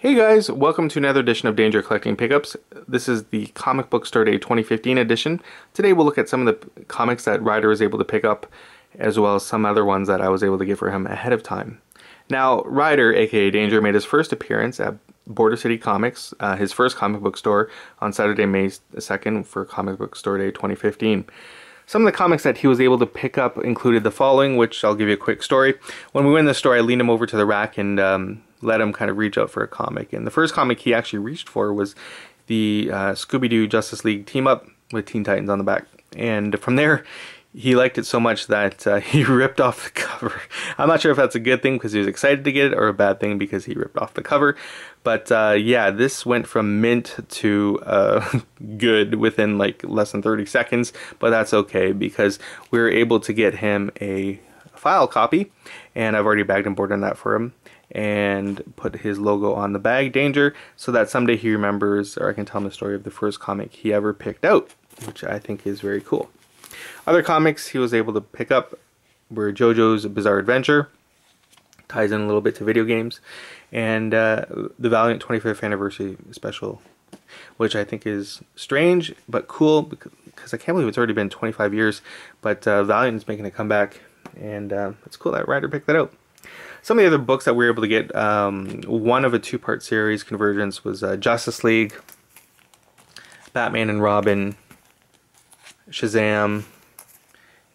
Hey guys, welcome to another edition of Danjer Collecting Pickups. This is the Comic Book Store Day 2015 edition. Today we'll look at some of the comics that Ryder was able to pick up, as well as some other ones that I was able to get for him ahead of time. Now, Ryder, aka Danjer, made his first appearance at Border City Comics, his first comic book store, on Saturday, May 2nd for Comic Book Store Day 2015. Some of the comics that he was able to pick up included the following, which I'll give you a quick story. When we went in the store, I leaned him over to the rack and let him kind of reach out for a comic. And the first comic he actually reached for was the Scooby-Doo Justice League team-up with Teen Titans on the back. And from there, he liked it so much that he ripped off the cover. I'm not sure if that's a good thing because he was excited to get it, or a bad thing because he ripped off the cover. But yeah, this went from mint to good within like less than 30 seconds. But that's okay because we were able to get him a file copy, and I've already bagged and boarded that for him, and put his logo on the bag, Danjer, so that someday he remembers, or I can tell him the story of the first comic he ever picked out, which I think is very cool. Other comics he was able to pick up were JoJo's Bizarre Adventure, ties in a little bit to video games, and the Valiant 25th Anniversary Special, which I think is strange but cool because I can't believe it's already been 25 years, but Valiant is making a comeback, and it's cool that Ryder picked that out. Some of the other books that we were able to get, one of a two-part series, Convergence, was Justice League, Batman and Robin, Shazam,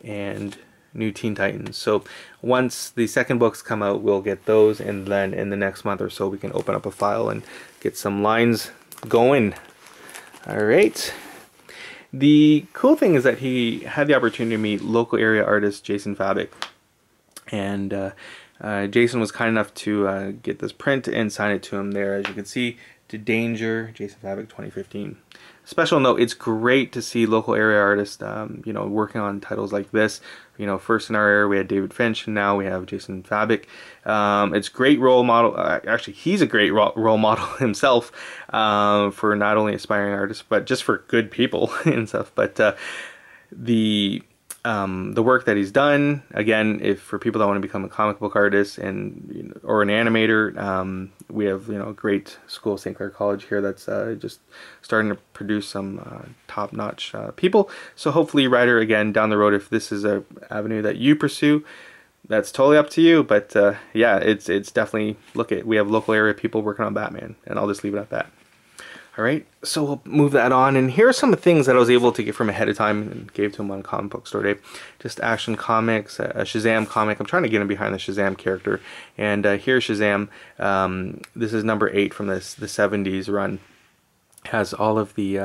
and New Teen Titans. So once the second books come out, we'll get those, and then in the next month or so we can open up a file and get some lines going. Alright. The cool thing is that he had the opportunity to meet local area artist Jason Fabic, and Jason was kind enough to get this print and sign it to him there, as you can see, to Danjer, Jason Fabic 2015. Special note, it's great to see local area artists, you know, working on titles like this. You know, first in our area we had David Finch, and now we have Jason Fabic. It's great role model. Actually, he's a great role model himself for not only aspiring artists, but just for good people and stuff. But the work that he's done, again, if for people that want to become a comic book artist and, you know, or an animator, we have, you know, a great school, St. Clair College here, that's just starting to produce some top-notch people. So hopefully, Ryder, again, down the road, if this is a avenue that you pursue, that's totally up to you. But yeah, it's definitely, we have local area people working on Batman, and I'll just leave it at that. Alright, so we'll move that on, and here are some of the things that I was able to get from ahead of time and gave to him on Comic Book Store Day. Just action comics, a Shazam comic. I'm trying to get him behind the Shazam character, and here's Shazam. This is number 8 from the 70s run. Has all of the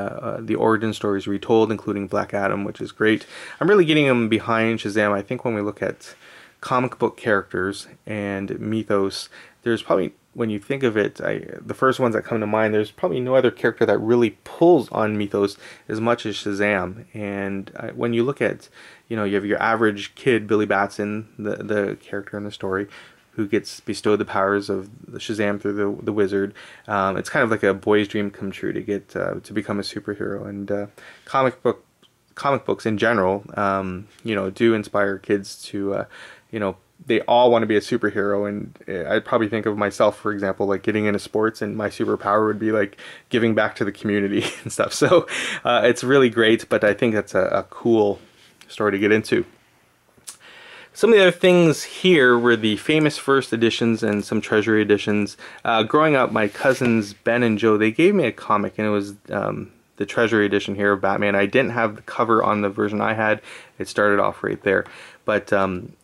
origin stories retold, including Black Adam, which is great. I'm really getting him behind Shazam. I think when we look at comic book characters and mythos, there's probably, when you think of it, the first ones that come to mind, there's probably no other character that really pulls on mythos as much as Shazam. And when you look at, you know, you have your average kid, Billy Batson, the character in the story, who gets bestowed the powers of the Shazam through the wizard. It's kind of like a boy's dream come true to get to become a superhero. And comic books in general, you know, do inspire kids to, you know, they all want to be a superhero, and I'd probably think of myself, for example, like getting into sports, and my superpower would be like giving back to the community and stuff. So it's really great, but I think that's a cool story to get into. Some of the other things here were the famous first editions and some treasury editions. Growing up, my cousins Ben and Joe, they gave me a comic, and it was the treasury edition here of Batman. I didn't have the cover on the version I had. It started off right there. But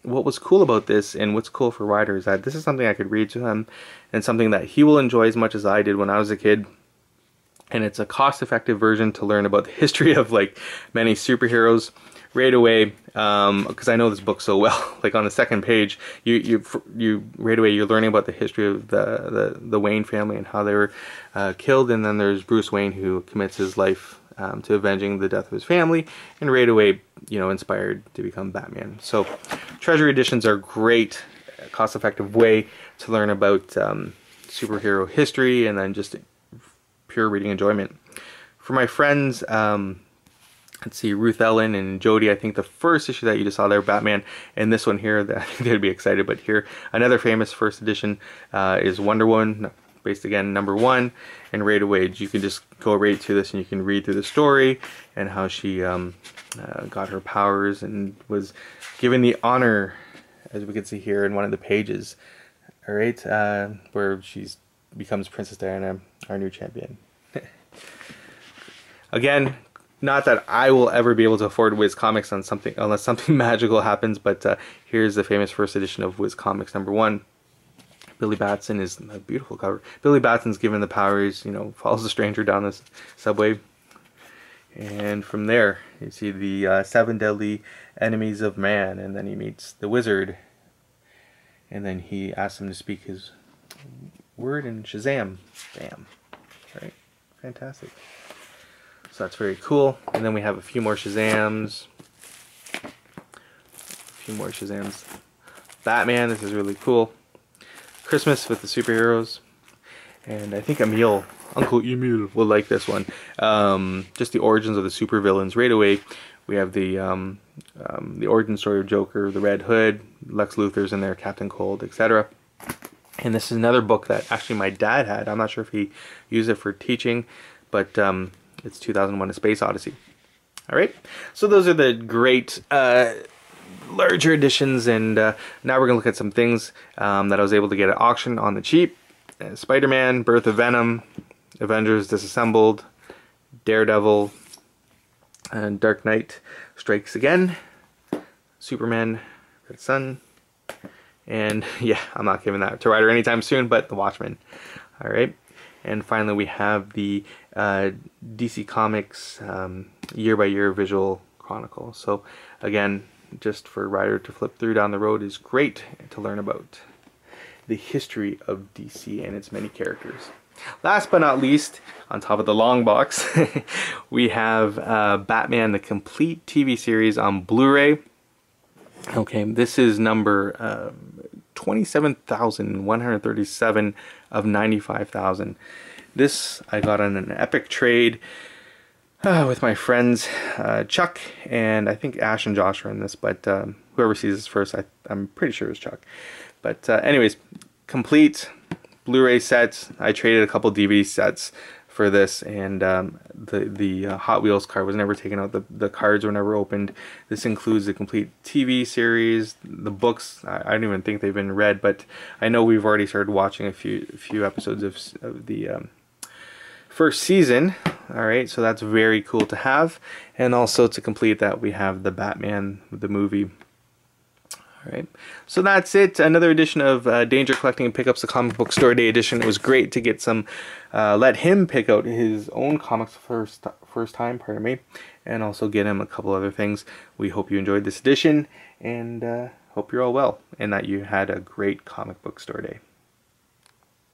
what was cool about this, and what's cool for Ryder, is that this is something I could read to him, and something that he will enjoy as much as I did when I was a kid. And it's a cost-effective version to learn about the history of like many superheroes right away, because I know this book so well. Like on the second page, you right away you're learning about the history of the Wayne family and how they were killed, and then there's Bruce Wayne, who commits his life to avenging the death of his family, and right away, you know, inspired to become Batman. So treasury editions are great, cost-effective way to learn about superhero history, and then just pure reading enjoyment. For my friends, let's see, Ruth Ellen and Jody, I think the first issue that you just saw there, Batman, and this one here, that I think they'd be excited, but here, another famous first edition is Wonder Woman, based again #1, and right away you can just go right to this and you can read through the story and how she got her powers and was given the honor, as we can see here in one of the pages, all right, where she's becomes Princess Diana, our new champion. Again, not that I will ever be able to afford Wiz Comics on something unless something magical happens, but here's the famous first edition of Wiz Comics #1. Billy Batson is a beautiful cover. Billy Batson's given the powers, you know, follows a stranger down the subway. And from there, you see the 7 deadly enemies of man, and then he meets the wizard. And then he asks him to speak his word, and Shazam, bam, right? Fantastic. So that's very cool. And then we have a few more Shazams. Batman, this is really cool. Christmas with the superheroes. And I think Uncle Emil will like this one. Just the origins of the supervillains. Right away, we have the origin story of Joker, the Red Hood, Lex Luthor's in there, Captain Cold, etc. And this is another book that actually my dad had. I'm not sure if he used it for teaching, but it's 2001: A Space Odyssey. All right, so those are the great larger editions, and now we're gonna look at some things that I was able to get at auction on the cheap. Spider-Man, Birth of Venom, Avengers Disassembled, Daredevil, and Dark Knight Strikes Again, Superman, Red Sun, and yeah, I'm not giving that to Ryder anytime soon, but The Watchmen. All right, and finally we have the DC Comics year-by-year visual chronicle. So again, just for Ryder to flip through down the road is great to learn about the history of DC and its many characters. Last but not least, on top of the long box, we have Batman the Complete TV series on Blu-ray. Okay, this is number 27,137 of 95,000. This I got on an epic trade with my friends Chuck, and I think Ash and Josh are in this, but whoever sees this first, I'm pretty sure it was Chuck. But anyways, complete Blu-ray sets. I traded a couple DVD sets for this, and the Hot Wheels car was never taken out. The cards were never opened. This includes the complete TV series, the books. I don't even think they've been read, but I know we've already started watching a few episodes of the first season. All right, so that's very cool to have. And also to complete that, we have the Batman, the movie. All right, so that's it. Another edition of Danjer Collecting and Pickups, the Comic Book Store Day edition. It was great to get some, let him pick out his own comics first time, pardon me, and also get him a couple other things. We hope you enjoyed this edition, and hope you're all well, and that you had a great comic book store day.